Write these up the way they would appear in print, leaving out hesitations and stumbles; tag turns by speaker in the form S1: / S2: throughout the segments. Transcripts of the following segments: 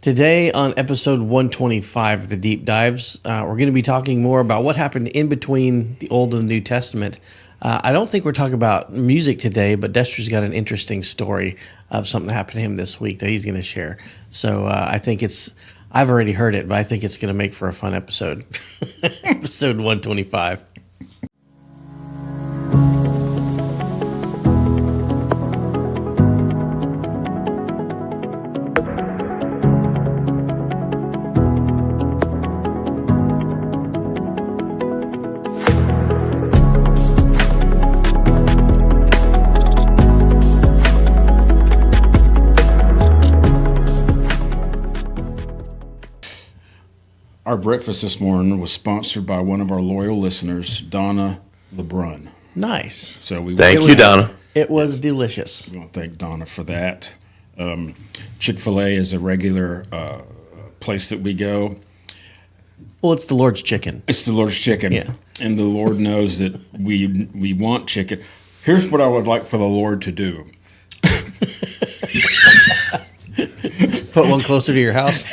S1: Today on episode 125 of the Deep Dives, we're going to be talking more about what happened in between the Old and the New Testament. I don't think we're talking about music today, but Dester's got an interesting story of something that happened to him this week that he's going to share. So I think I've already heard it, but I think it's going to make for a fun episode. Episode 125.
S2: Our breakfast this morning was sponsored by one of our loyal listeners, Donna LeBrun.
S1: Nice.
S2: So
S3: Thank you, Donna.
S1: It was delicious.
S2: We want to thank Donna for that. Chick-fil-A is a regular place that we go.
S1: Well, it's the Lord's chicken.
S2: It's the Lord's chicken.
S1: Yeah.
S2: And the Lord knows that we want chicken. Here's what I would like for the Lord to do.
S1: Put one closer to your house.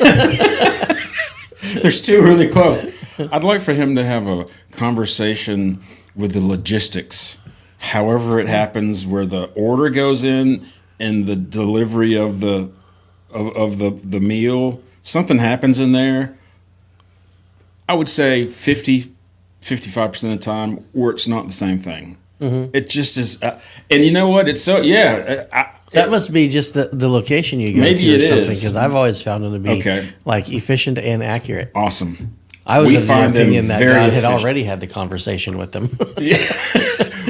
S2: There's two really close. I'd like for him to have a conversation with the logistics, however it happens, where the order goes in and the delivery of the meal. Something happens in there. I would say 55% of the time, where it's not the same thing. Mm-hmm. It just is. And you know what? It's so, yeah.
S1: That must be just the location you go
S2: Maybe
S1: to or
S2: it
S1: something,
S2: is.
S1: because I've always found them to be
S2: Okay.
S1: like efficient and accurate.
S2: Awesome.
S1: I was
S2: We
S1: of the
S2: find them
S1: opinion that
S2: very
S1: God had
S2: efficient.
S1: already had the conversation with them.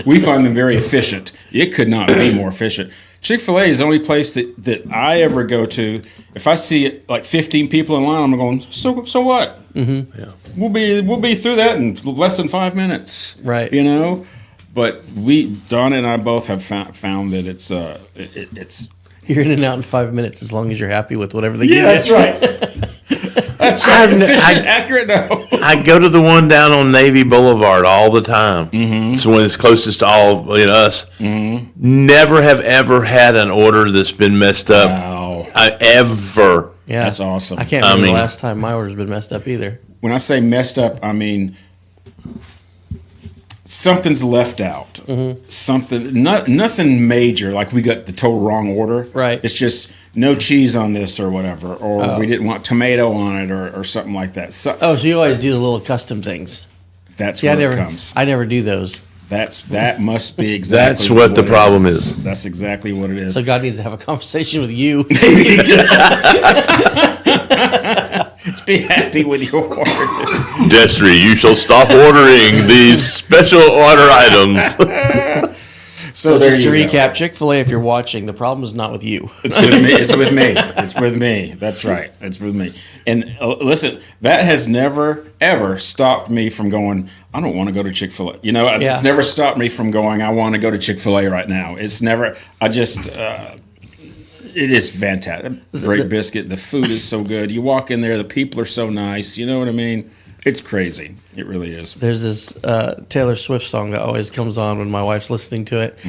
S2: We find them very efficient. It could not be more efficient. Chick-fil-A is the only place that I ever go to. If I see like 15 people in line, I'm going, so what? Mm-hmm. Yeah. We'll be through that in less than 5 minutes.
S1: Right.
S2: You know? But Donna and I both have found that it's
S1: You're in and out in 5 minutes as long as you're happy with whatever they give
S2: yeah,
S1: you.
S2: that's right. That's right. Efficient, accurate. No.
S3: I go to the one down on Navy Boulevard all the time. Mm-hmm. It's the one that's closest to all us. Mm-hmm. Never have ever had an order that's been messed up.
S2: Wow.
S3: Ever.
S1: Yeah.
S2: That's awesome.
S1: I can't remember the last time my order's been messed up either.
S2: When I say messed up, I mean something's left out. Mm-hmm. Nothing major, like we got the total wrong order.
S1: Right.
S2: It's just no cheese on this or whatever, or we didn't want tomato on it or something like that. So
S1: So you always do the little custom things.
S2: that's
S1: See,
S2: where it comes.
S1: I never do those.
S2: That must be exactly
S3: That's what the
S2: it
S3: problem is.
S2: That's exactly what it is.
S1: So God needs to have a conversation with you.
S2: Just be happy with your order.
S3: Destry, you shall stop ordering these special order items.
S2: So
S1: Just to
S2: there you go.
S1: recap, Chick-fil-A, if you're watching, the problem is not with you.
S2: It's with me. It's with me. It's with me. That's right. It's with me. And listen, that has never, ever stopped me from going, I don't want to go to Chick-fil-A. You know, it's never stopped me from going, I want to go to Chick-fil-A right now. It's never, it is fantastic. Great biscuit. The food is so good. You walk in there, the people are so nice. You know what I mean? It's crazy. It really is.
S1: There's this Taylor Swift song that always comes on when my wife's listening to it.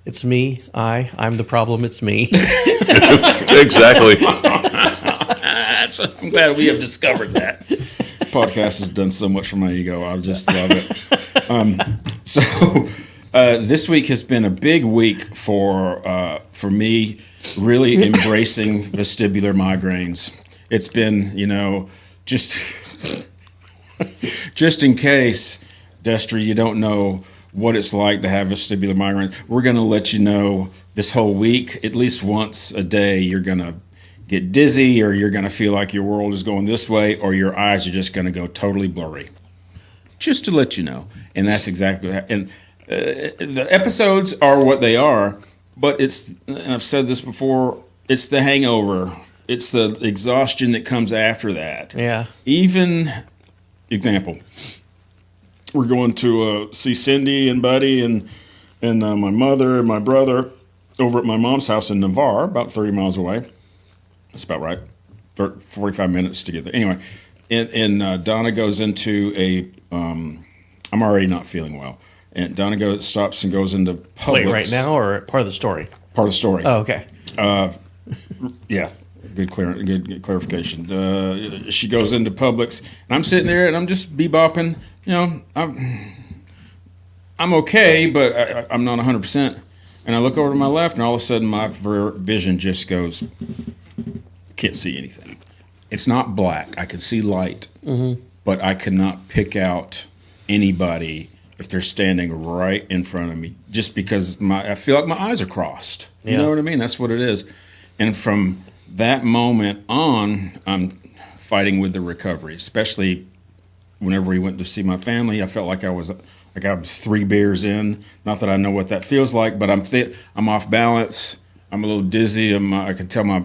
S1: It's me. I'm the problem. It's me.
S3: Exactly.
S2: I'm glad we have discovered that. This podcast has done so much for my ego. I just love it. This week has been a big week for me, really embracing vestibular migraines. It's been, just in case, Destry, you don't know what it's like to have vestibular migraines. We're going to let you know this whole week, at least once a day, you're going to get dizzy, or you're going to feel like your world is going this way, or your eyes are just going to go totally blurry. Just to let you know. And that's exactly what happened. And the episodes are what they are, but and I've said this before, it's the hangover. It's the exhaustion that comes after that.
S1: Yeah.
S2: Even, example, we're going to see Cindy and Buddy and my mother and my brother over at my mom's house in Navarre, about 30 miles away. That's about right. 45 minutes to get there. Anyway, and Donna goes into I'm already not feeling well. And Donna stops and goes into Publix.
S1: Wait, right now or part of the story?
S2: Part of the story.
S1: Oh, okay.
S2: Yeah. Good clarification. She goes into Publix, and I'm sitting there, and I'm just bebopping. You know, I'm okay, but I'm not 100%. And I look over to my left, and all of a sudden, my vision just goes, can't see anything. It's not black. I could see light, but I could not pick out anybody if they're standing right in front of me, just because I feel like my eyes are crossed. You know what I mean? That's what it is. And from that moment on, I'm fighting with the recovery, especially whenever we went to see my family. I felt like I was 3 beers in. Not that I know what that feels like, but I'm off balance. I'm a little dizzy. I can tell my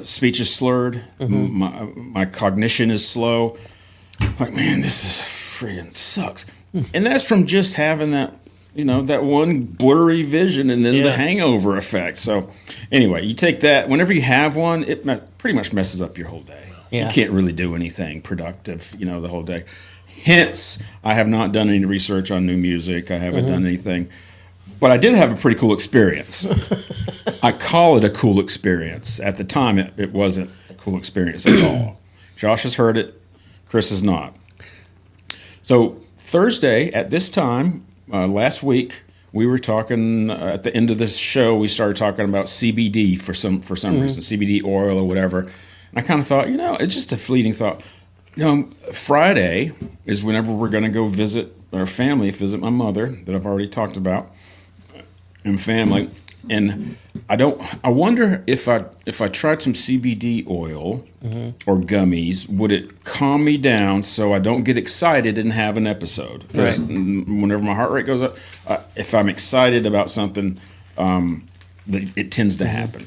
S2: speech is slurred. My cognition is slow. Like, man, this is freaking sucks. And that's from just having that, that one blurry vision and then the hangover effect. So anyway, you take that, whenever you have one, it pretty much messes up your whole day. You can't really do anything productive, the whole day. Hence, I have not done any research on new music. I haven't done anything. But I did have a pretty cool experience. I call it a cool experience. At the time, it wasn't a cool experience at all. Josh has heard it. Chris has not. So Thursday at this time, last week, we were talking at the end of this show. We started talking about CBD for some reason, CBD oil or whatever. And I kind of thought, it's just a fleeting thought. Friday is whenever we're going to go visit our family, visit my mother that I've already talked about, and family. And I wonder if I tried some CBD oil or gummies, would it calm me down so I don't get excited and have an episode? Because whenever my heart rate goes up, if I'm excited about something, it tends to happen.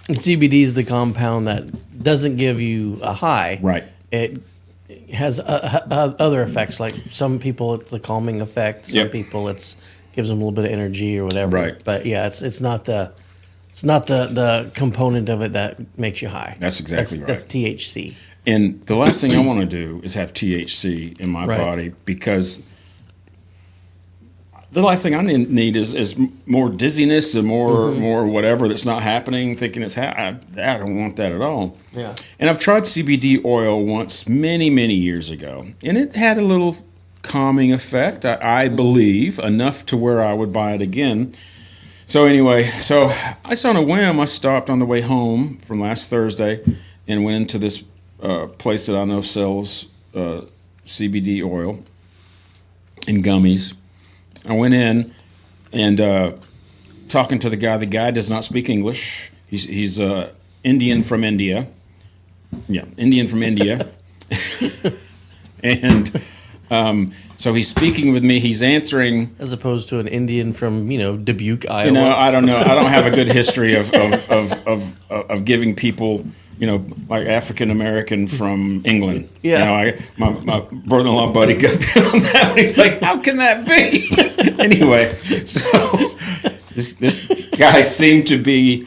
S1: And CBD is the compound that doesn't give you a high.
S2: Right.
S1: It has other effects. Like some people, it's a calming effect. Some people, gives them a little bit of energy or whatever.
S2: Right.
S1: But yeah, it's not the component of it that makes you high.
S2: That's exactly right.
S1: That's THC.
S2: And the last thing I want to do is have THC in my body, because the last thing I need is more dizziness and more whatever that's not happening, thinking it's I don't want that at all.
S1: Yeah.
S2: And I've tried CBD oil once many, many years ago, and it had a little calming effect, I believe, enough to where I would buy it again. So anyway, I on a whim, I stopped on the way home from last Thursday and went into this place that I know sells CBD oil and gummies. I went in and talking to the guy does not speak English. He's Indian from India. Yeah, Indian from India. And so he's speaking with me. He's answering,
S1: As opposed to an Indian from, Dubuque, Iowa.
S2: I don't know. I don't have a good history of giving people, like African American from England.
S1: Yeah.
S2: My brother-in-law buddy got down on that one. He's like, how can that be? Anyway, so this guy seemed to be,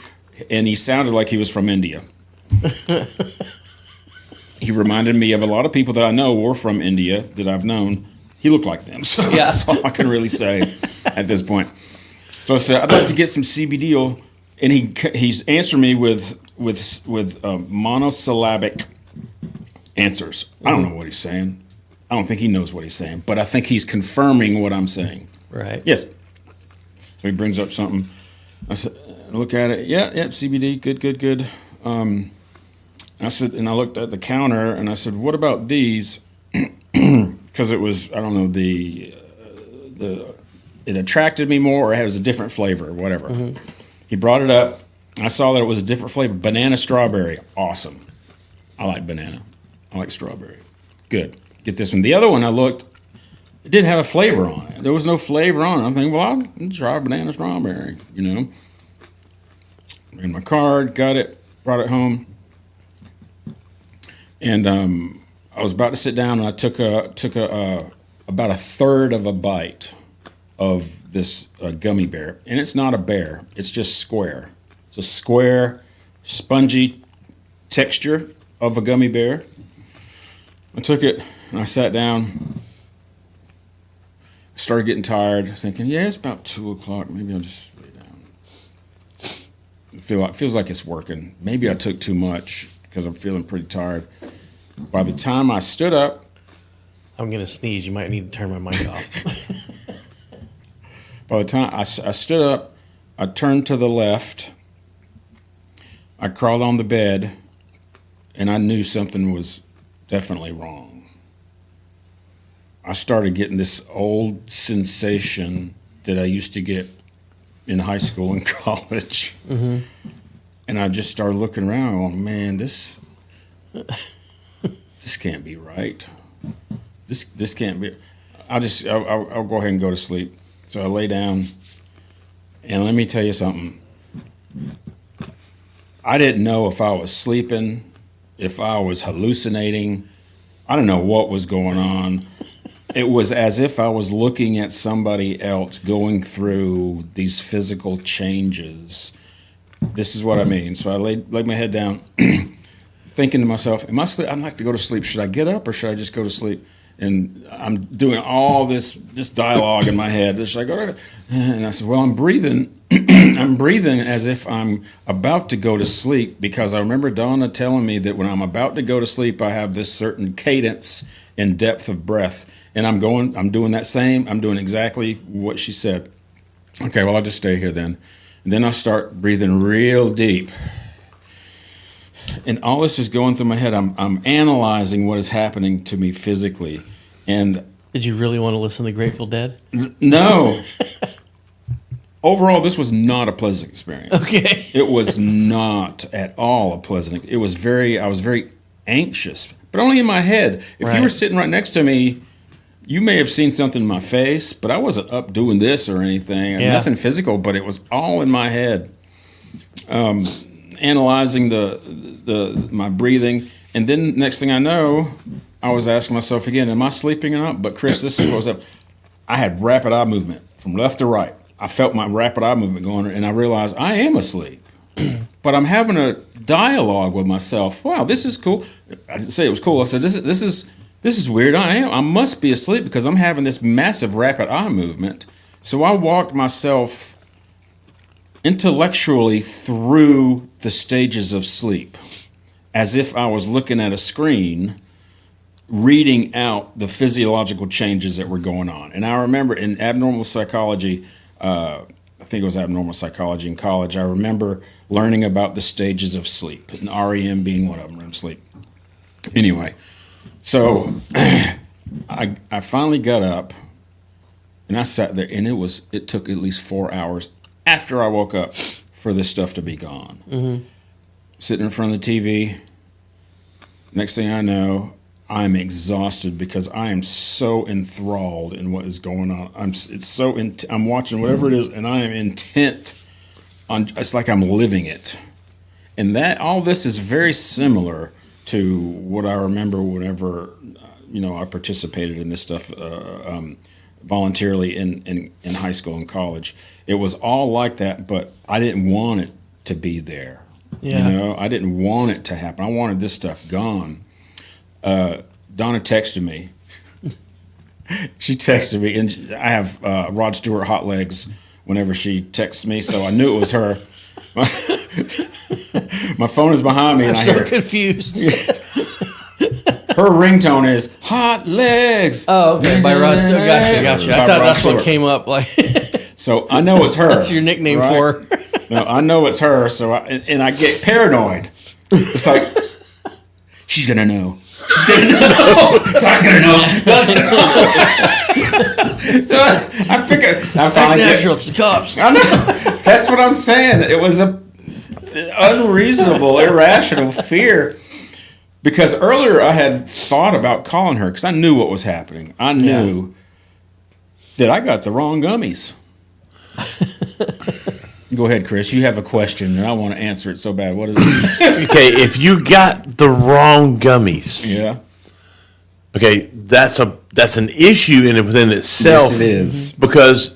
S2: and he sounded like he was from India. He reminded me of a lot of people that I know were from India that I've known. He looked like them. So that's all I can really say at this point. So I said, I'd like to get some CBD oil. And he's answering me with monosyllabic answers. I don't know what he's saying. I don't think he knows what he's saying. But I think he's confirming what I'm saying.
S1: Right.
S2: Yes. So he brings up something. I said, look at it. Yeah, CBD. Good. I said, and I looked at the counter, and I said, "What about these?" Because it was, I don't know, it attracted me more, or it has a different flavor, or whatever. He brought it up. I saw that it was a different flavor, banana strawberry. Awesome. I like banana. I like strawberry. Good. Get this one. The other one I looked, it didn't have a flavor on it. There was no flavor on it. I'm thinking, well, I'll try banana strawberry. In my card, got it, brought it home. And I was about to sit down, and I took about a third of a bite of this gummy bear. And it's not a bear. It's just square. It's a square, spongy texture of a gummy bear. I took it, and I sat down. I started getting tired, thinking, yeah, it's about 2 o'clock. Maybe I'll just lay down. feels like it's working. Maybe I took too much because I'm feeling pretty tired. By the time I stood up,
S1: I'm going to sneeze. You might need to turn my mic off.
S2: by the time I stood up, I turned to the left, I crawled on the bed, and I knew something was definitely wrong. I started getting this old sensation that I used to get in high school and college. Mm-hmm. And I just started looking around going, man, this can't be right. This can't be. I'll go ahead and go to sleep. So I lay down, and let me tell you something. I didn't know if I was sleeping, if I was hallucinating. I don't know what was going on. It was as if I was looking at somebody else going through these physical changes. This is what I mean. So I laid my head down, thinking to myself, am I sleep? I'd like to go to sleep. Should I get up or should I just go to sleep? And I'm doing all this dialogue in my head. Should I go to? And I said, well, I'm breathing. I'm breathing as if I'm about to go to sleep, because I remember Donna telling me that when I'm about to go to sleep, I have this certain cadence and depth of breath. And I'm doing that same. I'm doing exactly what she said. Okay, well, I'll just stay here then. And then I start breathing real deep. And all this is going through my head. I'm analyzing what is happening to me physically. And
S1: Did you really want to listen to Grateful Dead?
S2: no. Overall, this was not a pleasant experience.
S1: Okay.
S2: It was not at all a pleasant. I was very anxious, but only in my head. If
S1: Right.
S2: you were sitting right next to me, you may have seen something in my face, but I wasn't up doing this or anything.
S1: Yeah.
S2: Nothing physical, but it was all in my head. Analyzing my breathing, and then next thing I know, I was asking myself again, am I sleeping or not? But Chris, this is what was up. I had rapid eye movement from left to right. I felt my rapid eye movement going, and I realized I am asleep. But I'm having a dialogue with myself. Wow, this is cool. I didn't say it was cool. I said, this is weird. I must be asleep because I'm having this massive rapid eye movement. So I walked myself intellectually through the stages of sleep, as if I was looking at a screen, reading out the physiological changes that were going on. And I remember in abnormal psychology, I think it was abnormal psychology in college, I remember learning about the stages of sleep, and REM being one of them, REM sleep. Anyway, so I finally got up, and I sat there, and it took at least 4 hours after I woke up for this stuff to be gone. Mm-hmm. Sitting in front of the TV, next thing I know, I'm exhausted because I am so enthralled in what is going on. I'm watching whatever it is, and I am intent on. It's like I'm living it, and that all this is very similar to what I remember whenever I participated in this stuff voluntarily in high school and college. It was all like that, but I didn't want it to be there.
S1: Yeah.
S2: I didn't want it to happen. I wanted this stuff gone. Donna texted me. She texted me, and I have Rod Stewart hot legs whenever she texts me, so I knew it was her. My phone is behind me, and
S1: I'm
S2: I
S1: so
S2: hear
S1: confused.
S2: her ringtone is hot legs.
S1: Oh, okay. By Rod Stewart. Gotcha.
S2: By
S1: I thought
S2: Rod
S1: that's what
S2: Stewart.
S1: came up. Like
S2: So I know it's her.
S1: that's your nickname
S2: right?
S1: for her.
S2: No, I know it's her. So I get paranoid. It's like she's gonna know. She's gonna know. Todd's gonna know. Todd's gonna know. I pick it. I finally get.
S1: Natural, it's the cops.
S2: I know. That's what I'm saying. It was a unreasonable, irrational fear. Because earlier I had thought about calling her because I knew what was happening. I knew that I got the wrong gummies. Go ahead, Chris. You have a question, and I want to answer it so bad. What is it?
S3: Okay, if you got the wrong gummies,
S2: Yeah.
S3: okay, that's an issue within itself.
S2: Yes, it is.
S3: Because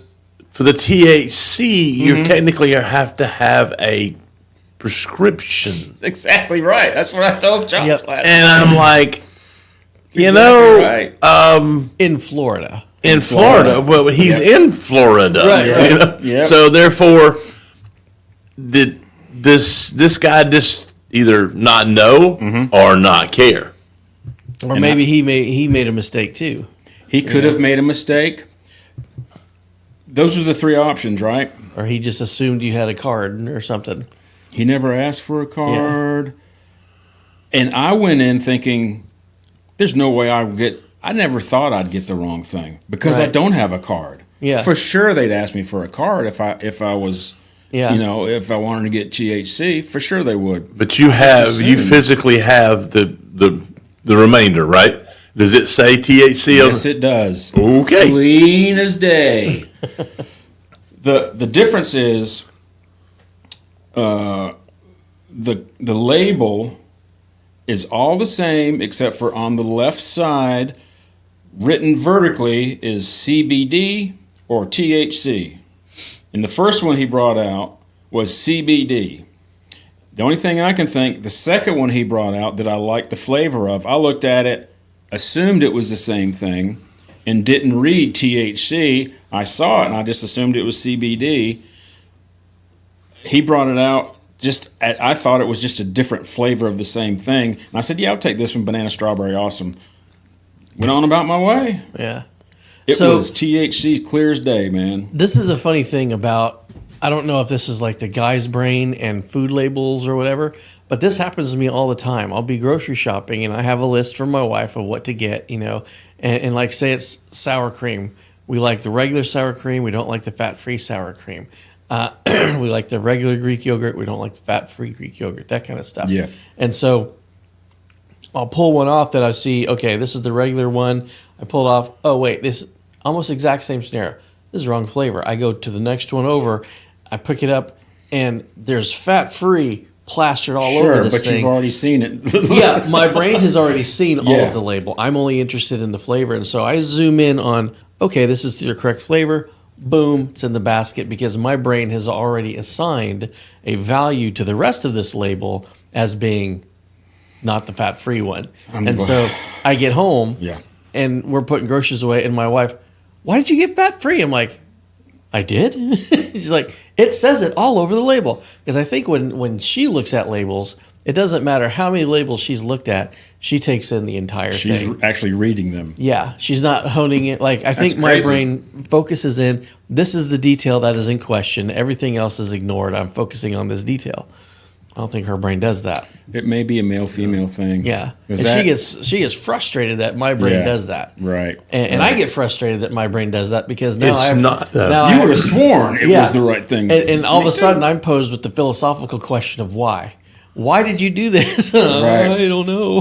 S3: for the THC, you technically have to have a prescription.
S2: That's exactly right. That's what I told John.
S1: Yep.
S3: And I'm like,
S2: Right.
S1: In Florida.
S3: in Florida, well, he's in Florida.
S1: Right, right.
S3: You know?
S2: Yep.
S3: So therefore, the this guy just either not know or not care.
S1: Or maybe he made a mistake too.
S2: He could have made a mistake. Those are the three options, right?
S1: Or he just assumed you had a card or something.
S2: He never asked for a card. And I went in thinking, there's no way I never thought I'd get the wrong thing because I
S1: Right.
S2: don't have a card.
S1: Yeah.
S2: For sure they'd ask me for a card if I was,
S1: Yeah.
S2: if I wanted to get THC, for sure they would.
S3: But you
S2: assume.
S3: physically have the remainder, right? Does it say THC on?
S2: Yes, it does.
S3: Okay.
S2: Clean as day. The difference is the label is all the same except for on the left side, written vertically is CBD or THC. And the first one he brought out was CBD. The only thing I can think, the second one he brought out that I liked the flavor of, I looked at it, assumed it was the same thing, and didn't read THC. I saw it and I just assumed it was CBD. He brought it out. I thought it was just a different flavor of the same thing. And I said, yeah, I'll take this one, banana strawberry, awesome. Went on about my way.
S1: Yeah.
S2: It
S1: So-
S2: was THC clear as day, man.
S1: This is a funny thing about, I don't know if this is like the guy's brain and food labels or whatever, but this happens to me all the time. I'll be grocery shopping and I have a list from my wife of what to get, and like say it's sour cream. We like the regular sour cream. We don't like the fat-free sour cream. We like the regular Greek yogurt. We don't like the fat-free Greek yogurt, that kind of stuff.
S2: Yeah.
S1: And so I'll pull one off that I see, okay, this is the regular one. I pulled off, oh, wait, this almost exact same scenario. This is the wrong flavor. I go to the next one over, I pick it up, and there's fat-free plastered all over this
S2: but
S1: thing.
S2: you've already seen it.
S1: Yeah, my brain has already seen all
S2: Yeah.
S1: of the label. I'm only interested in the flavor. And so I zoom in on, okay, this is your correct flavor. Boom, it's in the basket because my brain has already assigned a value to the rest of this label as being not the fat-free one. And so I get home
S2: Yeah.
S1: and we're putting groceries away and my wife, why did you get fat-free? I'm like, I did? She's like, it says it all over the label. Because I think when she looks at labels, it doesn't matter how many labels she's looked at, she takes in the entire
S2: She's
S1: thing.
S2: actually reading them.
S1: Yeah, she's not honing it. Like, I think my
S2: crazy.
S1: brain focuses in, this is the detail that is in question. Everything else is ignored. I'm focusing on this detail. I don't think her brain does that.
S2: It may be a male-female thing.
S1: Yeah. And
S2: Is
S1: she gets frustrated that my brain
S2: Yeah.
S1: does that.
S2: Right.
S1: And I get frustrated that my brain does that because now
S3: It's
S1: I have,
S3: not,
S1: now
S2: You
S1: I-
S2: would have sworn it
S1: Yeah.
S2: was the right thing.
S1: And all of
S2: Me
S1: a
S2: too.
S1: sudden, I'm posed with the philosophical question of why. Why did you do this?
S2: Right.
S1: I don't know.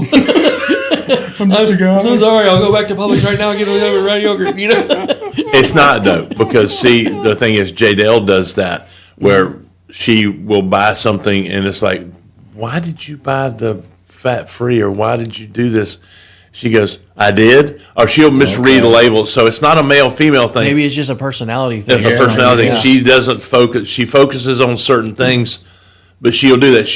S2: I'm just a guy.
S1: I'm so sorry. I'll go back to Publix right now and get a red yogurt.
S3: It's not though, because see, the thing is, Jadelle does that where she will buy something and it's like, why did you buy the fat free or why did you do this? She goes, I did, or she'll misread the label. So it's not a male female thing.
S1: Maybe it's just a personality thing.
S3: It's a personality thing.
S1: Yeah.
S3: She doesn't focus. She focuses on certain things, but she'll do that.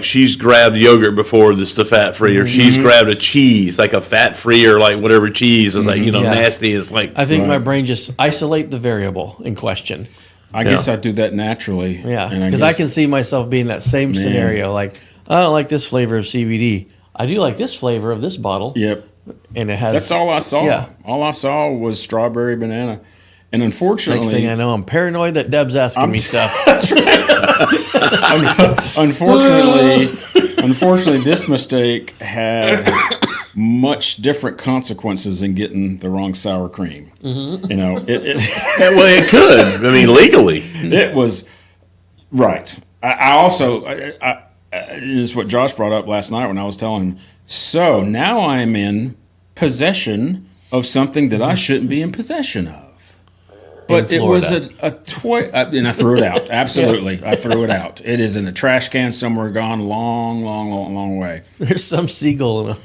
S3: She's grabbed yogurt before this the fat free, or she's grabbed a cheese like a fat free or like whatever cheese is like
S1: Yeah.
S3: nasty. It's like
S1: I think my brain just isolate the variable in question.
S2: I guess I do that naturally.
S1: Yeah,
S2: And
S1: because I
S2: guess-
S1: can see myself being that same scenario. Like, I don't like this flavor of CBD. I do like this flavor of this bottle.
S2: Yep.
S1: And it has.
S2: That's all I saw.
S1: Yeah.
S2: All I saw was strawberry banana. And unfortunately,
S1: Next thing I know, I'm paranoid that Deb's asking me stuff.
S2: unfortunately, this mistake had much different consequences than getting the wrong sour cream.
S1: Mm-hmm.
S2: You know,
S3: well, it could. I mean, legally.
S2: it was right. I also, this is what Josh brought up last night when I was telling him. So now I am in possession of something that I shouldn't be in possession of. But it was a toy, and I threw it out. Absolutely, I threw it out. It is in a trash can somewhere, gone long way.
S1: There's some seagull in
S3: In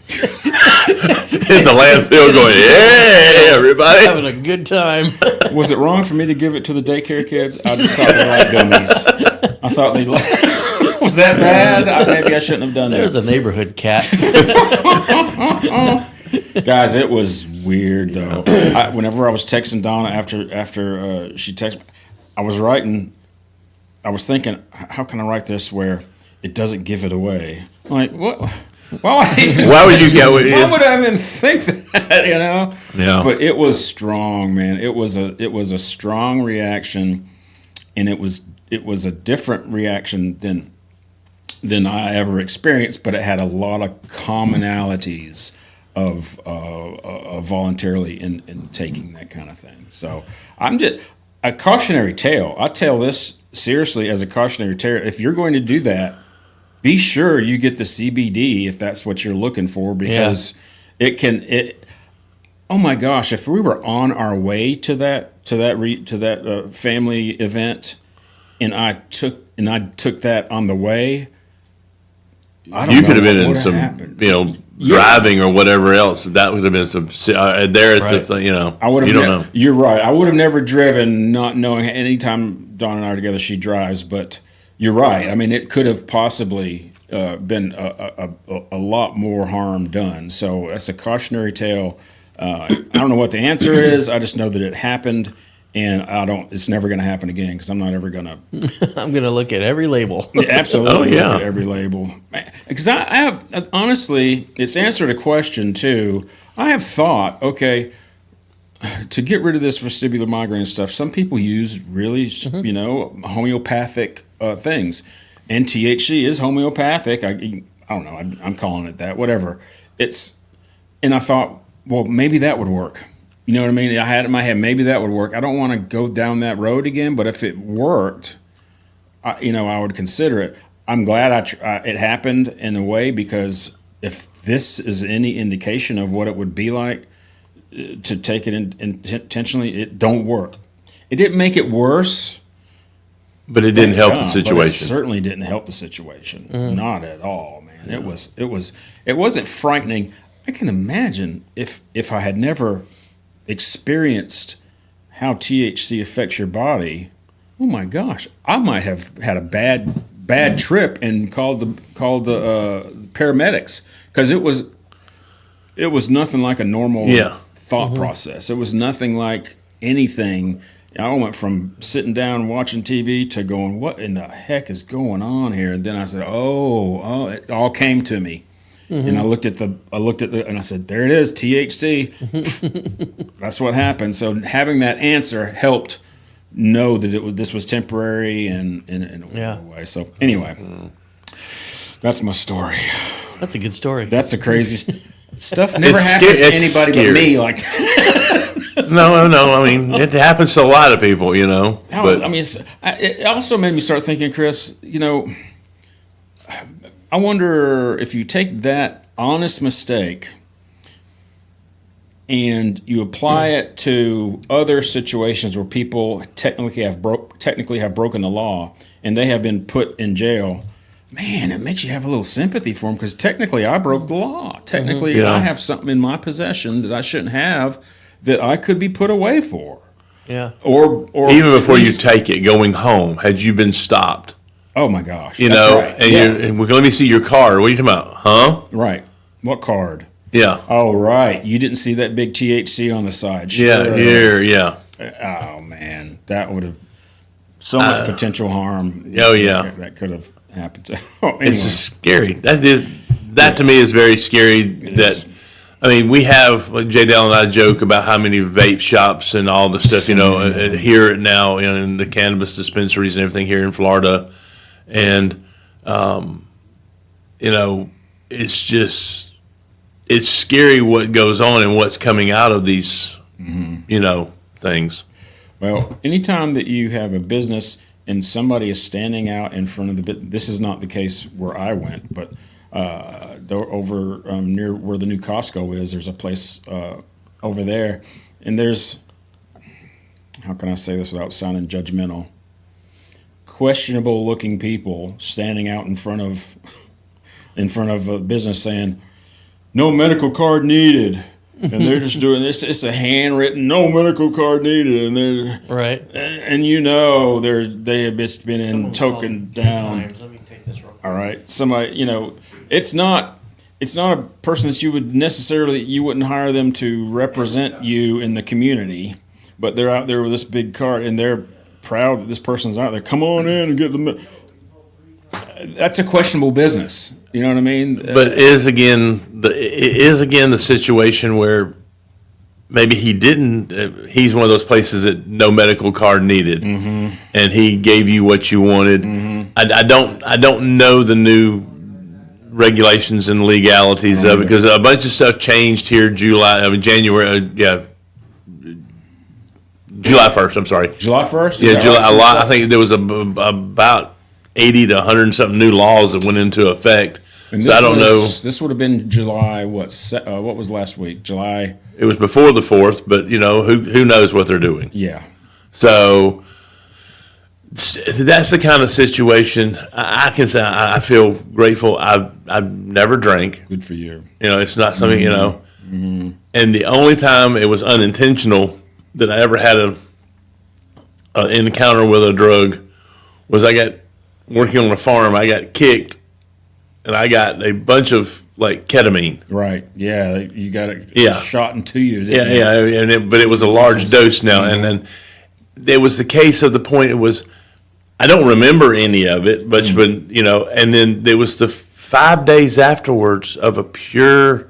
S3: the landfill going, yeah, everybody.
S1: having a good time.
S2: Was it wrong for me to give it to the daycare kids? I just thought they liked gummies. I thought they liked. Was that bad? Maybe I shouldn't have done
S1: There's
S2: that.
S1: a neighborhood cat.
S2: Guys, it was weird though. Whenever I was texting Donna after she texted, I was writing I was thinking, how can I write this where it doesn't give it away? I'm like, what? Why
S3: Why would you get?
S2: why would I even think that?
S3: Yeah.
S2: But it was strong, man. It was a strong reaction, and it was a different reaction than I ever experienced. But it had a lot of commonalities of voluntarily in taking that kind of thing. So I'm just a cautionary tale. I tell this seriously as a cautionary tale. If you're going to do that, be sure you get the CBD if that's what you're looking for, because oh my gosh, if we were on our way to that family event, and I took that on the way, I don't
S3: You
S2: know
S3: could have been
S2: what
S3: in
S2: would've
S3: some,
S2: happened.
S3: driving or whatever else. That would have been some there at
S1: Right.
S3: the,
S2: I would have.
S3: you don't know.
S2: You're right. I would have never driven, not knowing. Anytime Dawn and I are together, she drives. But you're right. I mean, it could have possibly been a lot more harm done. So that's a cautionary tale. I don't know what the answer is. I just know that it happened, and I don't. It's never going to happen again because I'm not ever going to.
S1: I'm going to look at every label.
S2: Absolutely,
S3: Oh, yeah.
S2: look at every label. Because I have, honestly, it's answered a question too. I have thought, okay, to get rid of this vestibular migraine stuff, some people use really, homeopathic things, and THC is homeopathic. I don't know. I'm calling it that. Whatever. And I thought, well, maybe that would work. You know what I mean? I had it in my head, maybe that would work. I don't want to go down that road again, but if it worked, I would consider it. I'm glad it happened in a way, because if this is any indication of what it would be like to take it intentionally, it don't work. It didn't make it worse,
S3: But it didn't help the
S2: but it
S3: situation.
S2: certainly didn't help the situation. Not at all, man. It wasn't frightening. I can imagine if I had never experienced how THC affects your body. Oh my gosh, I might have had a bad trip and called the paramedics, because it was nothing like a normal thought process. It was nothing like anything. I went from sitting down watching TV to going, what in the heck is going on here? And then I said, oh, it all came to me. And I looked at the and I said, there it is, THC. That's what happened. So having that answer helped know that this was temporary and in a way. So anyway, that's my story.
S1: That's a good story.
S2: That's the craziest stuff. Never
S3: It's
S2: happens to
S3: it's
S2: anybody
S3: scary.
S2: but me. Like,
S3: No. I mean, it happens to a lot of people, But
S2: I mean, it also made me start thinking, Chris. I wonder if you take that honest mistake and you apply it to other situations where people technically have broken the law and they have been put in jail. Man, it makes you have a little sympathy for them, because technically I broke the law. Technically,
S3: Yeah.
S2: I have something in my possession that I shouldn't have, that I could be put away for.
S1: Yeah.
S2: Or
S3: even
S2: at
S3: before you
S2: least-
S3: take it, going home, had you been stopped,
S2: Oh my gosh!
S3: you
S2: That's
S3: know,
S2: right.
S3: and
S2: Yeah.
S3: and let me see your card. What are you talking about? Huh?
S2: Right. What card?
S3: Yeah.
S2: Oh, right. You didn't see that big THC on the side.
S3: Yeah.
S2: Sure.
S3: Here. Yeah.
S2: Oh man, that would have so much potential harm.
S3: Oh, yeah.
S2: That could have happened to. Anyway.
S3: It's just scary. That to me is very scary.
S2: is.
S3: I mean, we have, like J. Dell and I joke about how many vape shops and all the stuff, here now in the cannabis dispensaries and everything here in Florida. And, it's scary what goes on and what's coming out of these, things.
S2: Well, anytime that you have a business and somebody is standing out in front of this is not the case where I went, but over near where the new Costco is, there's a place over there, and there's, how can I say this without sounding judgmental, questionable looking people standing out in front of a business saying, no medical card needed. And they're just doing this. It's a handwritten, no medical card needed, and they're
S1: Right.
S2: and they have just been in token down.
S1: Let me take this real quick.
S2: All right, somebody, it's not a person that you wouldn't hire them to represent you in the community, but they're out there with this big card and they're proud that this person's out there. Come on in and get the. That's a questionable business. You know what I mean?
S3: But it is again the situation where maybe he didn't. He's one of those places that no medical card needed, and he gave you what you wanted. I don't know the new regulations and legalities of it because a bunch of stuff changed here January. July 1st. I'm sorry.
S2: July 1st.
S3: Yeah, July. A lot. I think there was about 80 to 100 and something new laws that went into effect. So I don't know.
S2: This would have been July. What was last week? July.
S3: It was before the 4th, but who knows what they're doing.
S2: Yeah.
S3: So that's the kind of situation I can say. I feel grateful. I've never drank.
S2: Good for you.
S3: It's not something And the only time it was unintentional that I ever had an encounter with a drug was I got working on a farm. I got kicked, and I got a bunch of ketamine.
S2: Right. Yeah. You got it
S3: Yeah.
S2: shot into you.
S3: But it was a large dose now. And then there was the case of the point. It was, I don't remember any of it, but and then there was the 5 days afterwards of a pure,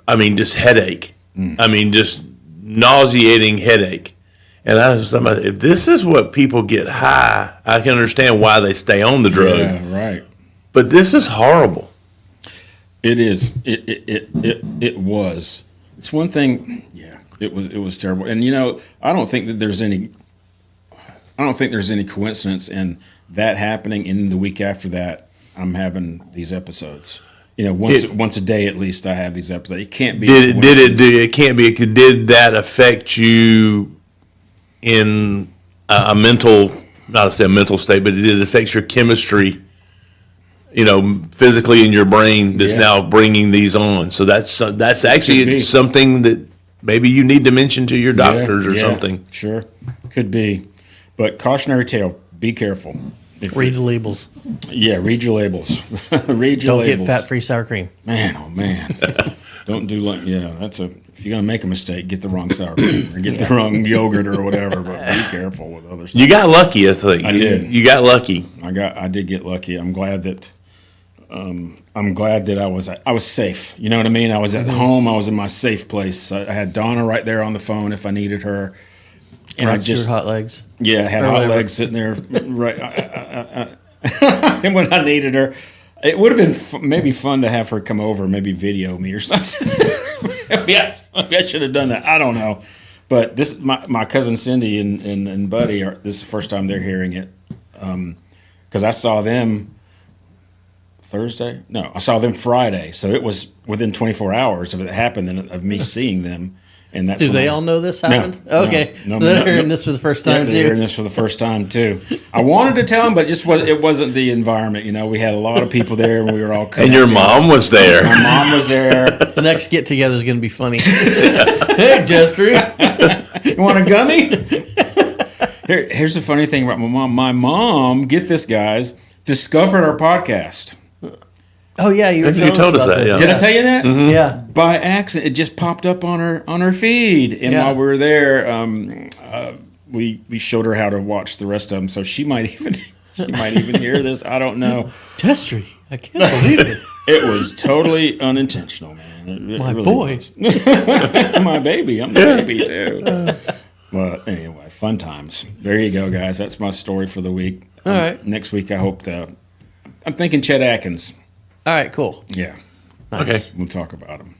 S3: just headache. Just nauseating headache. And I was like, if this is what people get high, I can understand why they stay on the drug.
S2: Yeah, right.
S3: But this is horrible.
S2: It is. It was. It's one thing. Yeah. It was terrible. And I don't think there's any coincidence in that happening. And the week after that, I'm having these episodes. Once a day at least, I have these episodes. It can't be.
S3: It can't be. Did that affect you in a mental, not a mental state, but did it affect your chemistry? Physically in your brain that's now bringing these on. So that's actually something that maybe you need to mention to your doctors or something.
S2: Sure, could be. But cautionary tale: be careful.
S1: Read the labels.
S2: Yeah, read your labels. Read your
S1: Don't
S2: labels.
S1: get fat-free sour cream.
S2: Man, oh man. Don't do if you're gonna make a mistake, get the wrong sour cream or get the wrong yogurt or whatever. But be careful with other stuff.
S3: You got lucky, I think.
S2: I did.
S3: You got lucky.
S2: I did get lucky. I'm glad that I was safe. You know what I mean? I was at home. I was in my safe place. I had Donna right there on the phone if I needed her. And
S1: Rod Stewart hot legs.
S2: Yeah, I had
S1: Or
S2: hot
S1: whatever.
S2: legs sitting there right. And when I needed her, it would have been maybe fun to have her come over, maybe video me or something. maybe I should have done that. I don't know. But this my cousin Cindy and Buddy this is the first time they're hearing it because I saw them Thursday. No, I saw them Friday. So it was within 24 hours of it happened of me seeing them. And that's
S1: Do they all know this happened?
S2: No,
S1: Okay.
S2: no,
S1: So they're
S2: no,
S1: hearing
S2: no.
S1: this for the first
S2: Yeah,
S1: time,
S2: they're hearing
S1: too.
S2: this for the first time too. I wanted to tell them, but it wasn't the environment. We had a lot of people there, and we were all.
S3: And your
S2: connected.
S3: mom was there.
S2: My mom was there.
S1: The next get-together is going to be funny. Hey, Jester.
S2: You want a gummy? Here's the funny thing about my mom. My mom, get this, guys, discovered our podcast.
S1: Oh, yeah. You
S3: told us
S1: about
S3: that, yeah.
S2: Did I tell you that?
S1: Yeah.
S2: By accident, it just popped up on her feed, and
S1: Yeah.
S2: while we were there, we showed her how to watch the rest of them. So she might even hear this. I don't know.
S1: Testry. I can't believe it.
S2: It was totally unintentional, man. It
S1: My
S2: really
S1: boy.
S2: was. My baby. I'm the baby too. But anyway, fun times. There you go, guys. That's my story for the week.
S1: All right.
S2: Next week, I hope I'm thinking Chet Atkins.
S1: All right, cool.
S2: Yeah,
S1: Nice.
S2: we'll talk about him.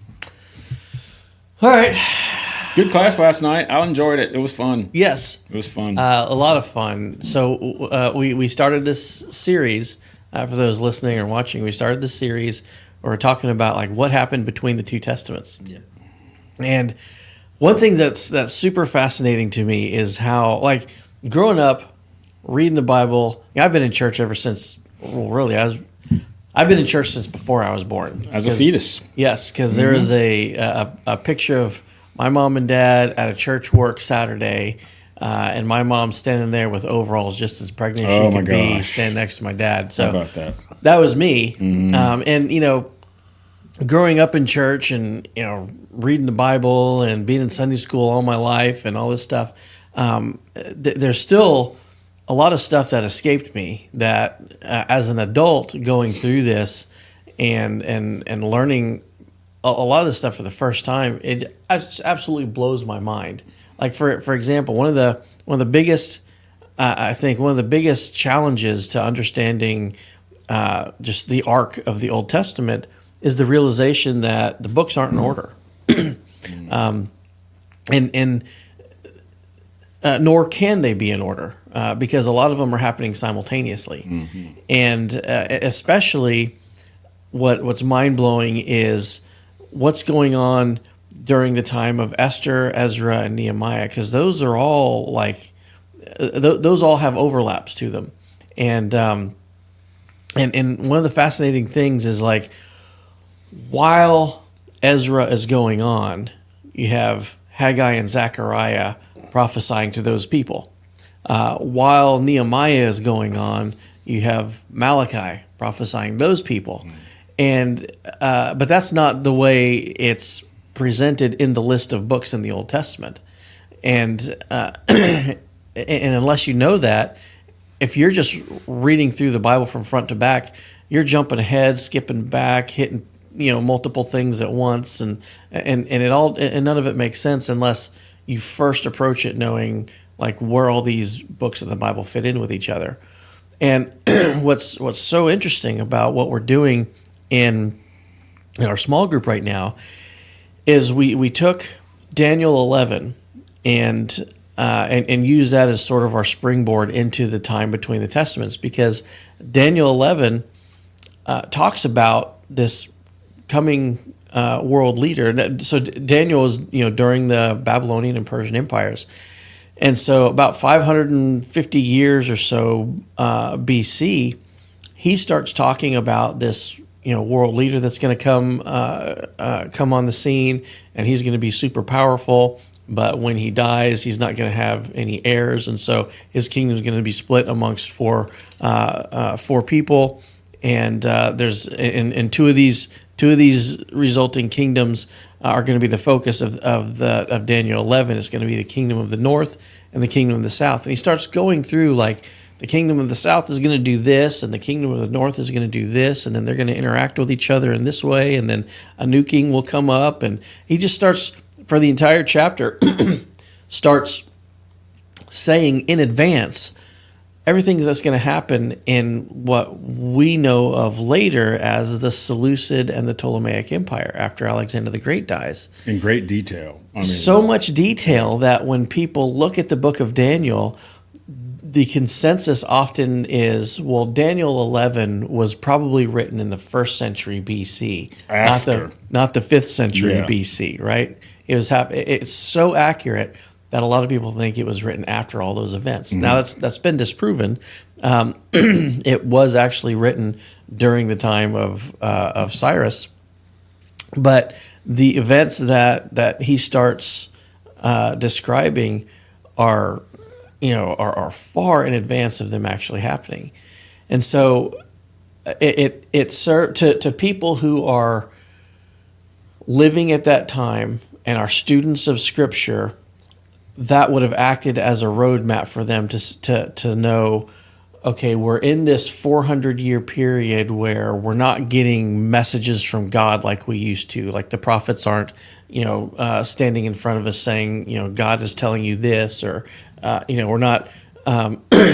S1: All right.
S2: Good class last night. I enjoyed it. It was fun.
S1: Yes.
S2: It was fun.
S1: A lot of fun. So we started this series, for those listening or watching, we started this series where we're talking about what happened between the two testaments.
S2: Yeah.
S1: And one thing that's super fascinating to me is how, growing up, reading the Bible, I've been in church ever since, I've been in church since before I was born.
S2: As a fetus.
S1: Yes, because there is a picture of my mom and dad at a church work Saturday, and my mom standing there with overalls just as pregnant as
S2: Oh,
S1: she
S2: my
S1: could be,
S2: gosh.
S1: standing next to my dad. So
S2: How about that?
S1: that was me. And growing up in church and reading the Bible and being in Sunday school all my life and all this stuff, there's still a lot of stuff that escaped me that as an adult going through this and learning a lot of this stuff for the first time, it absolutely blows my mind. Like for example, one of the biggest I think one of the biggest challenges to understanding just the arc of the Old Testament is the realization that the books aren't in order, and nor can they be in order because a lot of them are happening simultaneously, and especially what's mind blowing is what's going on during the time of Esther, Ezra, and Nehemiah, because those are all like those all have overlaps to them, and one of the fascinating things is like while Ezra is going on, you have Haggai and Zechariah prophesying to those people. While Nehemiah is going on, you have Malachi prophesying to those people, and but that's not the way it's presented in the list of books in the Old Testament, and and unless you know that, if you're just reading through the Bible from front to back, you're jumping ahead, skipping back, hitting multiple things at once, and none of it makes sense unless you first approach it knowing like where all these books of the Bible fit in with each other. And what's so interesting about what we're doing in our small group right now is we took Daniel 11 and use that as sort of our springboard into the time between the Testaments, because Daniel 11 talks about this coming world leader. So Daniel is during the Babylonian and Persian empires, and so about 550 years or so BC, he starts talking about this world leader that's going to come on the scene, and he's going to be super powerful. But when he dies, he's not going to have any heirs, and so his kingdom is going to be split amongst four people. And there's in two of these resulting kingdoms are going to be the focus of Daniel 11. It's going to be the kingdom of the north and the kingdom of the south. And he starts going through like the kingdom of the south is going to do this, and the kingdom of the north is going to do this, and then they're going to interact with each other in this way, and then a new king will come up, and he just starts for the entire chapter starts saying in advance everything that's going to happen in what we know of later as the Seleucid and the Ptolemaic Empire after Alexander the Great dies.
S2: In great detail.
S1: So much detail that when people look at the book of Daniel, the consensus often is, well, Daniel 11 was probably written in the 1st century BC, not the 5th century BC, right? It's so accurate that a lot of people think it was written after all those events. Mm-hmm. Now that's been disproven. It was actually written during the time of Cyrus, but the events that he starts describing are far in advance of them actually happening, and so it served to people who are living at that time and are students of Scripture. That would have acted as a roadmap for them to know, okay, we're in this 400-year period where we're not getting messages from God like we used to. Like the prophets aren't, standing in front of us saying, God is telling you this, or, we're not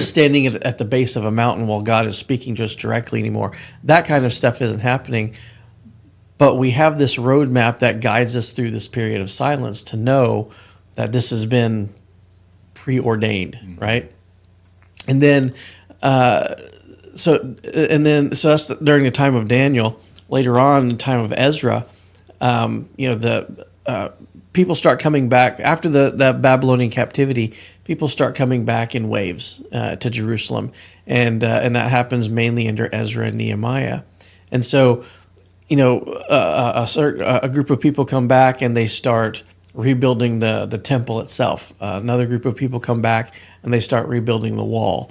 S1: standing at the base of a mountain while God is speaking to us directly anymore. That kind of stuff isn't happening. But we have this roadmap that guides us through this period of silence to know that this has been preordained, right? And then, so that's during the time of Daniel. Later on, in the time of Ezra, the people start coming back after the Babylonian captivity. People start coming back in waves to Jerusalem, and that happens mainly under Ezra and Nehemiah. And so, a group of people come back and they start rebuilding the temple itself. Another group of people come back and they start rebuilding the wall.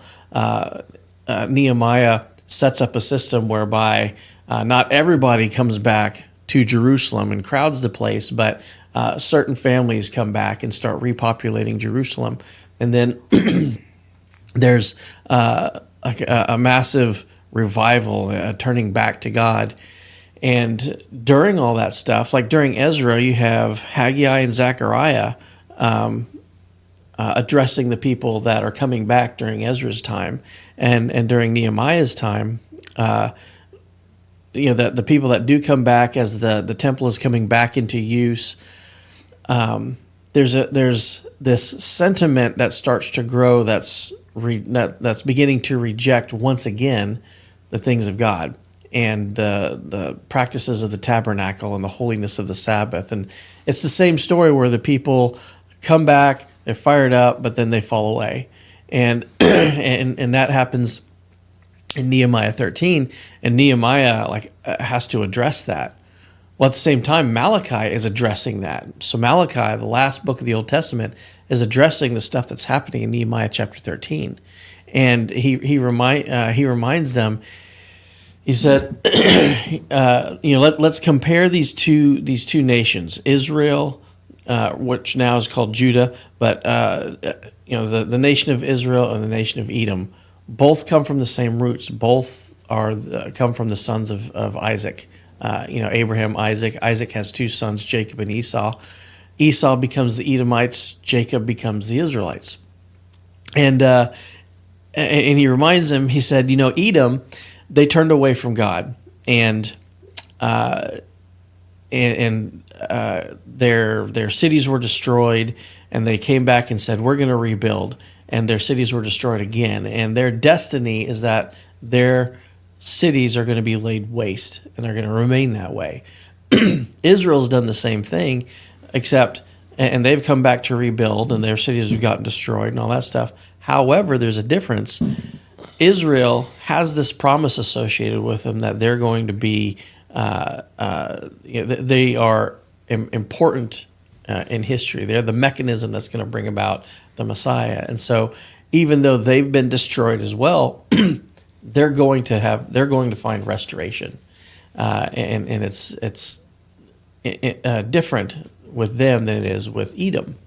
S1: Nehemiah sets up a system whereby not everybody comes back to Jerusalem and crowds the place, but certain families come back and start repopulating Jerusalem. And then there's like a massive revival, turning back to God. And during all that stuff, like during Ezra, you have Haggai and Zechariah addressing the people that are coming back during Ezra's time, and during Nehemiah's time, the people that do come back as the temple is coming back into use. There's this sentiment that starts to grow that's beginning to reject once again the things of God and the practices of the tabernacle and the holiness of the Sabbath. And it's the same story where the people come back, they're fired up, but then they fall away. And and that happens in Nehemiah 13, and Nehemiah has to address that. Well, at the same time, Malachi is addressing that. So Malachi, the last book of the Old Testament, is addressing the stuff that's happening in Nehemiah chapter 13. And he reminds them. He said, let's compare these two nations, Israel, which now is called Judah, but the nation of Israel and the nation of Edom, both come from the same roots. Both come from the sons of Isaac. Abraham, Isaac. Isaac has two sons, Jacob and Esau. Esau becomes the Edomites. Jacob becomes the Israelites. And he reminds them. He said, Edom, they turned away from God, and their cities were destroyed, and they came back and said, we're going to rebuild, and their cities were destroyed again. And their destiny is that their cities are going to be laid waste, and they're going to remain that way. Israel's done the same thing, except, and they've come back to rebuild, and their cities have gotten destroyed and all that stuff. However, there's a difference. Israel has this promise associated with them that they're going to be, they are important in history. They're the mechanism that's going to bring about the Messiah. And so, even though they've been destroyed as well, they're going to find restoration, and it's different with them than it is with Edom.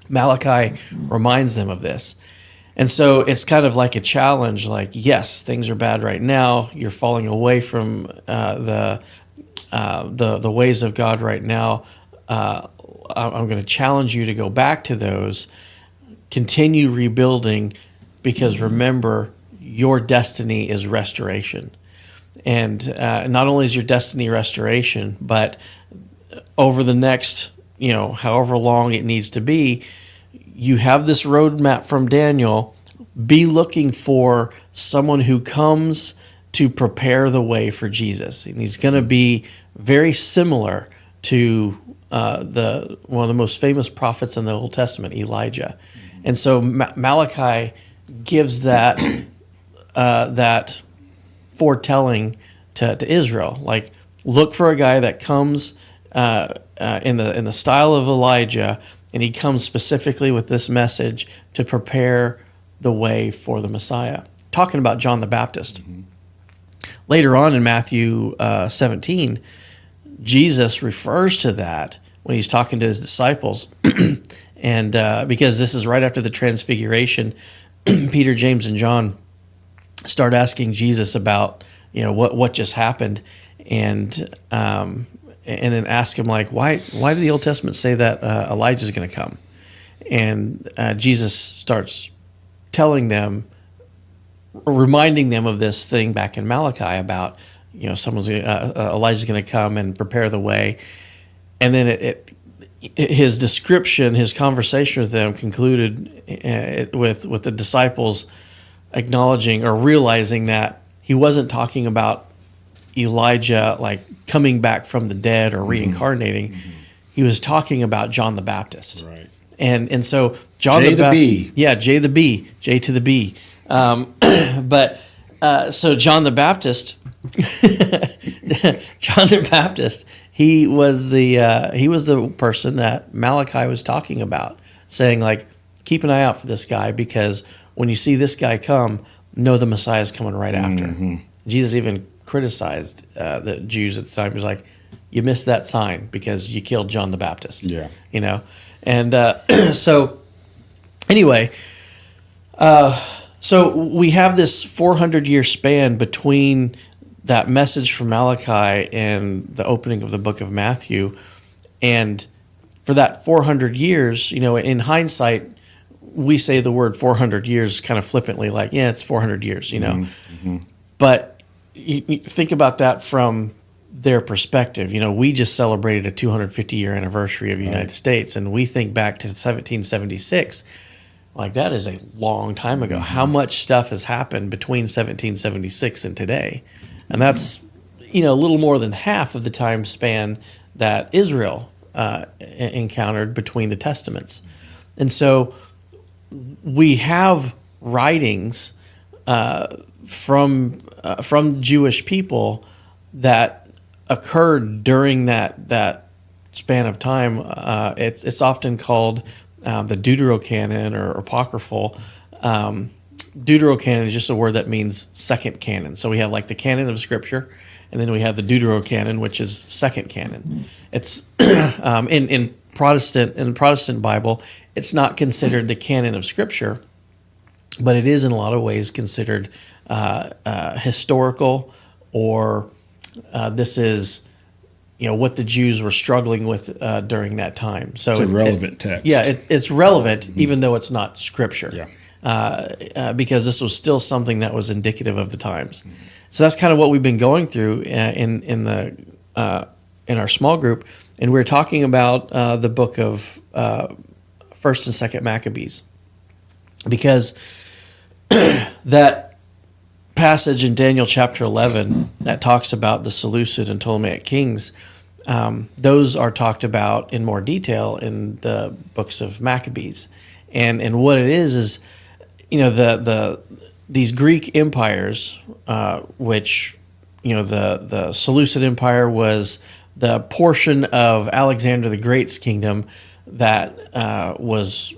S1: Malachi reminds them of this. And so it's kind of like a challenge, like, yes, things are bad right now. You're falling away from the ways of God right now. I'm going to challenge you to go back to those, continue rebuilding, because remember, your destiny is restoration. And not only is your destiny restoration, but over the next, however long it needs to be, you have this roadmap from Daniel. Be looking for someone who comes to prepare the way for Jesus. And he's going to be very similar to one of the most famous prophets in the Old Testament, Elijah. And so Malachi gives that foretelling to Israel. Like, look for a guy that comes in the style of Elijah, and he comes specifically with this message to prepare the way for the Messiah. Talking about John the Baptist. Mm-hmm. Later on in Matthew 17, Jesus refers to that when he's talking to his disciples. And because this is right after the Transfiguration, Peter, James, and John start asking Jesus about, what just happened, and then ask him, like, why did the Old Testament say that Elijah is going to come? And Jesus starts telling them, reminding them of this thing back in Malachi about, Elijah's going to come and prepare the way. And then his description, his conversation with them concluded with the disciples acknowledging or realizing that he wasn't talking about Elijah like coming back from the dead or reincarnating. Mm-hmm. He was talking about John the Baptist. Right. And so John
S2: J the B.
S1: Yeah, J the B, J to the B. But so John the Baptist, he was the person that Malachi was talking about, saying, like, keep an eye out for this guy, because when you see this guy come, know the Messiah is coming right after. Mm-hmm. Jesus even criticized the Jews at the time. He was like, you missed that sign because you killed John the Baptist. Yeah. And so Anyway, so we have this 400-year span between that message from Malachi and the opening of the book of Matthew. And for that 400 years, in hindsight, we say the word 400 years kind of flippantly, like, yeah, it's 400 years, But you think about that from their perspective. We just celebrated a 250-year anniversary of the United States, and we think back to 1776. Like, that is a long time ago. How much stuff has happened between 1776 and today? And that's, a little more than half of the time span that Israel encountered between the testaments. And so we have writings from Jewish people that occurred during that span of time. It's often called the Deuterocanon or apocryphal. Deuterocanon is just a word that means second canon. So we have like the canon of Scripture, and then we have the Deuterocanon, which is second canon. It's in Protestant Bible, it's not considered the canon of Scripture, but it is in a lot of ways considered historical, or this is what the Jews were struggling with during that time. So
S2: it's a relevant text.
S1: Yeah, it's relevant, even though it's not Scripture.
S2: Yeah.
S1: Because this was still something that was indicative of the times. So that's kind of what we've been going through in our small group, and we're talking about the book of First and Second Maccabees, because that passage in Daniel chapter 11 that talks about the Seleucid and Ptolemaic kings, those are talked about in more detail in the books of Maccabees, and what it is these Greek empires, which the Seleucid Empire was the portion of Alexander the Great's kingdom that was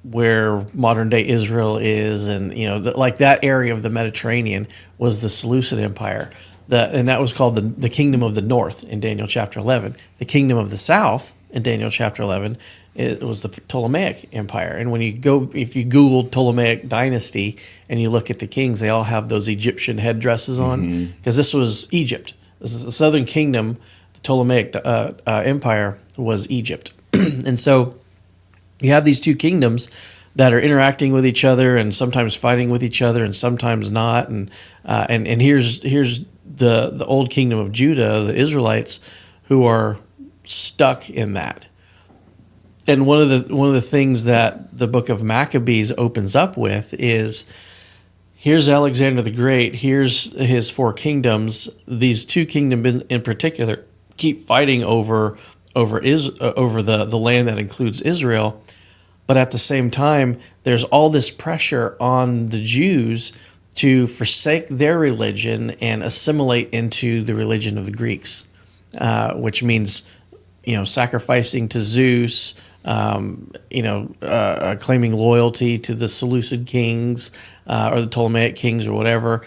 S1: where modern day Israel is, and like that area of the Mediterranean was the Seleucid Empire. And that was called the Kingdom of the North in Daniel chapter 11. The Kingdom of the South in Daniel chapter 11, it was the Ptolemaic Empire. And if you Google Ptolemaic dynasty and you look at the kings, they all have those Egyptian headdresses on, because this was Egypt. This is the southern kingdom. The Ptolemaic Empire was Egypt. And so you have these two kingdoms that are interacting with each other and sometimes fighting with each other and sometimes not. And here's the old kingdom of Judah, the Israelites, who are stuck in that. And one of the things that the book of Maccabees opens up with is, here's Alexander the Great, here's his four kingdoms. These two kingdoms in particular keep fighting over the land that includes Israel. But at the same time, there's all this pressure on the Jews to forsake their religion and assimilate into the religion of the Greeks, which means, sacrificing to Zeus, claiming loyalty to the Seleucid kings or the Ptolemaic kings or whatever,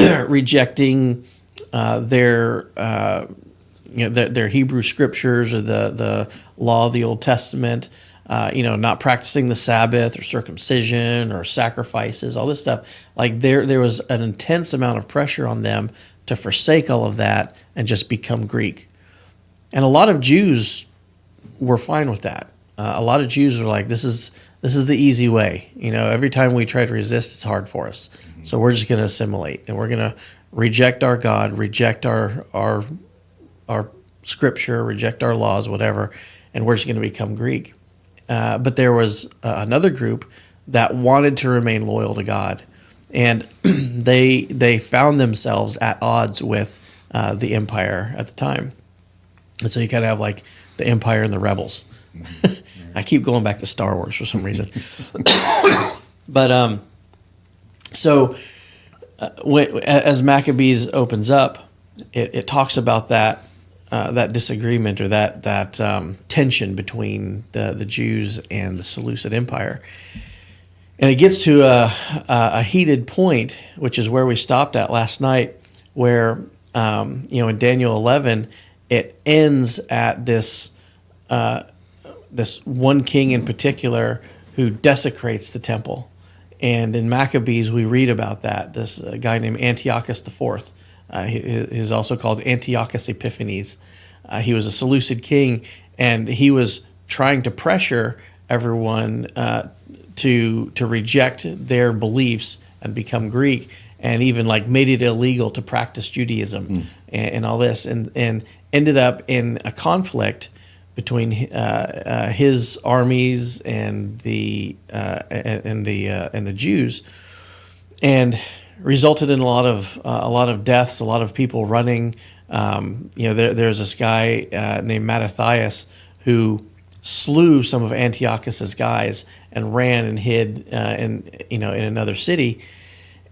S1: rejecting their Hebrew scriptures or the law of the Old Testament. Not practicing the Sabbath or circumcision or sacrifices, all this stuff. Like there was an intense amount of pressure on them to forsake all of that and just become Greek. And a lot of Jews were fine with that. A lot of Jews were like, this is the easy way. Every time we try to resist, it's hard for us. So we're just going to assimilate, and we're going to reject our God, reject our scripture, reject our laws, whatever, and we're just going to become Greek. But there was another group that wanted to remain loyal to God, and they found themselves at odds with the empire at the time. And so you kind of have like the empire and the rebels. I keep going back to Star Wars for some reason. But as Maccabees opens up, it talks about that disagreement or that tension between the Jews and the Seleucid Empire. And it gets to a heated point, which is where we stopped at last night, where in Daniel 11, it ends at this one king in particular who desecrates the temple. And in Maccabees, we read about that. This guy named Antiochus IV, he is also called Antiochus Epiphanes. He was a Seleucid king, and he was trying to pressure everyone to reject their beliefs and become Greek, and even like made it illegal to practice Judaism and all this, and ended up in a conflict between his armies and the Jews, and resulted in a lot of deaths, a lot of people running. There's this guy named Mattathias who slew some of Antiochus's guys and ran and hid in another city,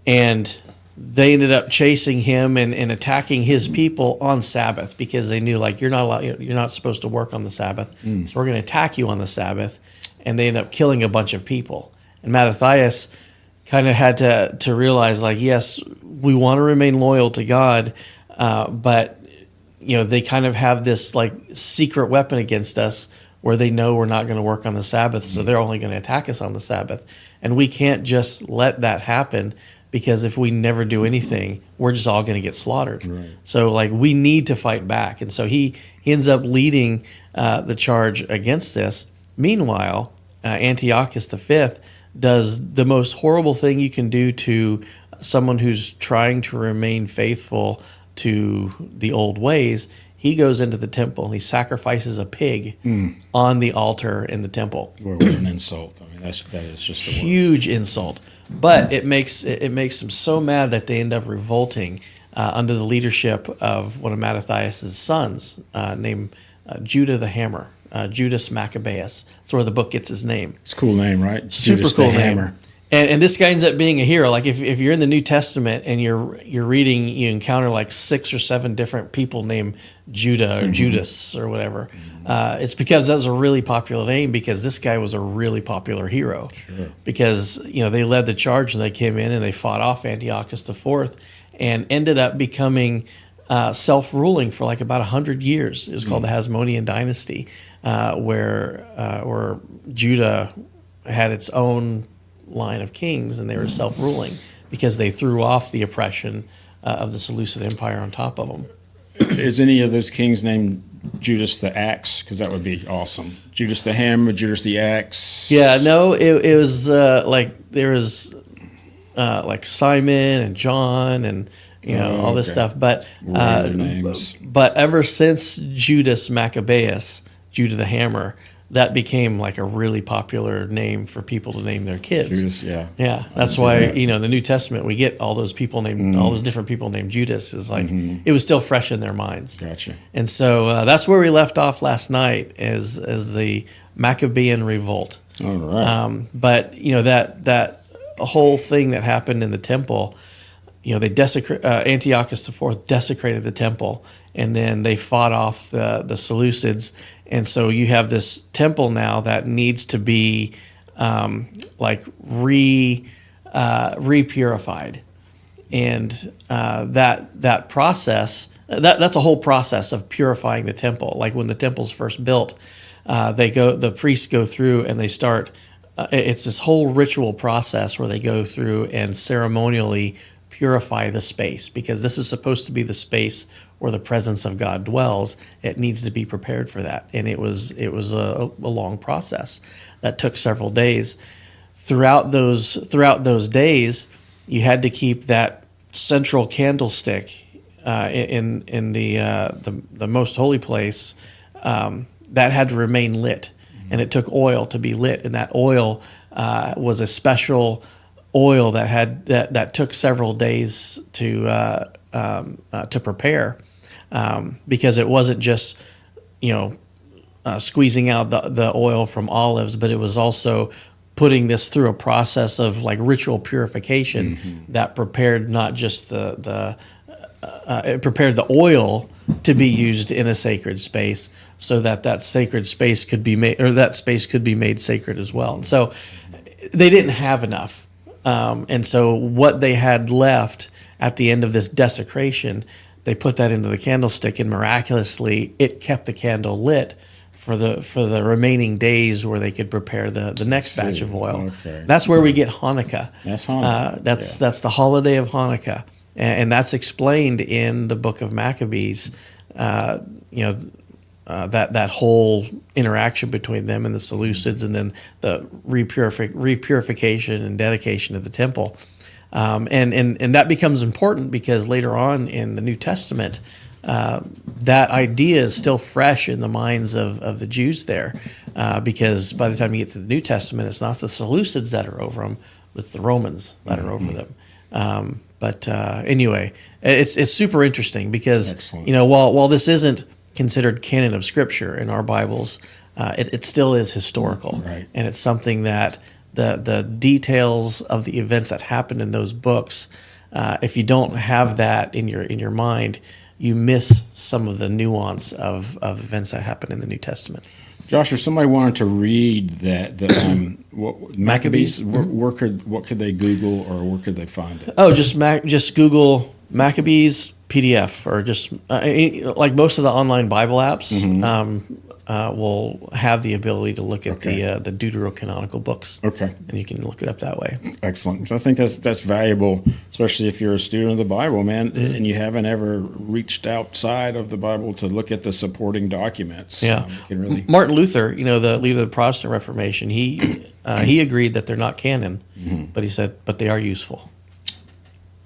S1: and they ended up chasing him and attacking his people on Sabbath, because they knew, like, you're not supposed to work on the Sabbath, so we're going to attack you on the Sabbath. And they ended up killing a bunch of people. And Mattathias kind of had to realize, like, yes, we want to remain loyal to God, but they kind of have this like secret weapon against us, where they know we're not going to work on the Sabbath, so they're only going to attack us on the Sabbath, and we can't just let that happen. Because if we never do anything, we're just all going to get slaughtered. Right. So, like, we need to fight back. And so he ends up leading the charge against this. Meanwhile, Antiochus V does the most horrible thing you can do to someone who's trying to remain faithful to the old ways. He goes into the temple and he sacrifices a pig on the altar in the temple.
S2: What an insult! I mean, that is just the
S1: huge insult. But it makes them so mad that they end up revolting under the leadership of one of Mattathias' sons, named Judah the Hammer, Judas Maccabeus. That's where the book gets his name.
S2: It's a cool name, right?
S1: Super
S2: Judas
S1: cool
S2: the
S1: name.
S2: Hammer.
S1: And this guy ends up being a hero. Like, if you're in the New Testament and you're reading, you encounter like 6 or 7 different people named Judah or Judas or whatever. It's because that was a really popular name, because this guy was a really popular hero. Sure. Because they led the charge and they came in and they fought off Antiochus IV and ended up becoming self-ruling for like about 100 years. It was called the Hasmonean dynasty, where Judah had its own line of kings, and they were self-ruling because they threw off the oppression of the Seleucid Empire on top of them.
S2: Is any of those kings named Judas the Axe? Because that would be awesome. Judas the Hammer, Judas the Axe.
S1: Yeah, no, it was like there was like Simon and John and all this stuff, but ever since Judas Maccabeus, Judah the Hammer, that became like a really popular name for people to name their kids.
S2: Judas, yeah.
S1: Yeah, that's why, in the New Testament, we get all those people named, all those different people named Judas, is like, it was still fresh in their minds.
S2: Gotcha.
S1: And so that's where we left off last night, as the Maccabean revolt.
S2: All right.
S1: But, that whole thing that happened in the temple, they Antiochus IV desecrated the temple, and then they fought off the Seleucids. And so you have this temple now that needs to be re-purified. And that process, that's a whole process of purifying the temple. Like when the temple's first built, the priests go through and they start, it's this whole ritual process where they go through and ceremonially purify the space, because this is supposed to be the space where the presence of God dwells. It needs to be prepared for that. And it was a long process that took several days. Throughout those days, you had to keep that central candlestick in the most holy place that had to remain lit, and it took oil to be lit, and that oil was a special oil that took several days to prepare, because it wasn't just squeezing out the oil from olives, but it was also putting this through a process of like ritual purification that prepared not just it prepared the oil to be used in a sacred space, so that sacred space could be made, or that space could be made sacred as well. And so they didn't have enough. And so what they had left at the end of this desecration, they put that into the candlestick, and miraculously it kept the candle lit for the remaining days where they could prepare the next batch of oil.
S2: Okay.
S1: That's where we get Hanukkah.
S2: That's Hanukkah.
S1: That's the holiday of Hanukkah, and that's explained in the book of Maccabees. That whole interaction between them and the Seleucids, and then the repurification and dedication of the temple. And that becomes important because later on in the New Testament, that idea is still fresh in the minds of the Jews there, because by the time you get to the New Testament, it's not the Seleucids that are over them, it's the Romans that are over them. But anyway, it's super interesting because
S2: Excellent.
S1: while this isn't considered canon of Scripture in our Bibles, it still is historical,
S2: Right.
S1: and it's something that the details of the events that happened in those books, if you don't have that in your mind, you miss some of the nuance of events that happen in the New Testament.
S2: Josh, if somebody wanted to read that, Maccabees, what could they Google or where could they find it?
S1: Oh, just Google Maccabees PDF, or just like most of the online Bible apps will have the ability to look at
S2: Okay.
S1: the deuterocanonical books.
S2: Okay.
S1: And you can look it up that way.
S2: Excellent. So I think that's valuable, especially if you're a student of the Bible, man, and you haven't ever reached outside of the Bible to look at the supporting documents.
S1: Yeah.
S2: You can really.
S1: Martin Luther, the leader of the Protestant Reformation, he agreed that they're not canon, but he said, but they are useful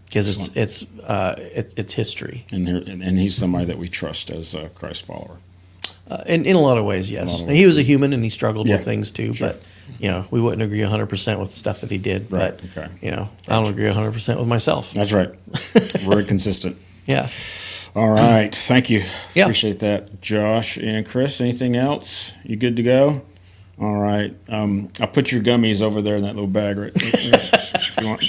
S1: because it's history.
S2: And he's somebody that we trust as a Christ follower.
S1: In a lot of ways, yes.
S2: lot of
S1: He was a human and he struggled with
S2: Yeah,
S1: things too,
S2: sure.
S1: but we wouldn't agree 100% with the stuff that he did.
S2: Right,
S1: But
S2: okay.
S1: I don't agree 100% with myself.
S2: That's right. We're consistent.
S1: Yeah.
S2: All right. Thank you.
S1: Yeah.
S2: Appreciate that. Josh and Chris, anything else? You good to go? All right. I'll put your gummies over there in that little bag right if you want.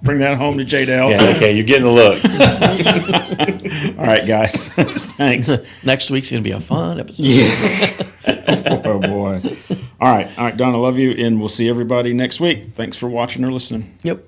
S2: Bring that home to J-Dale.
S3: Yeah, okay, you're getting a look.
S2: All right, guys. Thanks.
S1: Next week's going to be a fun episode.
S2: Oh, boy. All right. Don, I love you, and we'll see everybody next week. Thanks for watching or listening.
S1: Yep.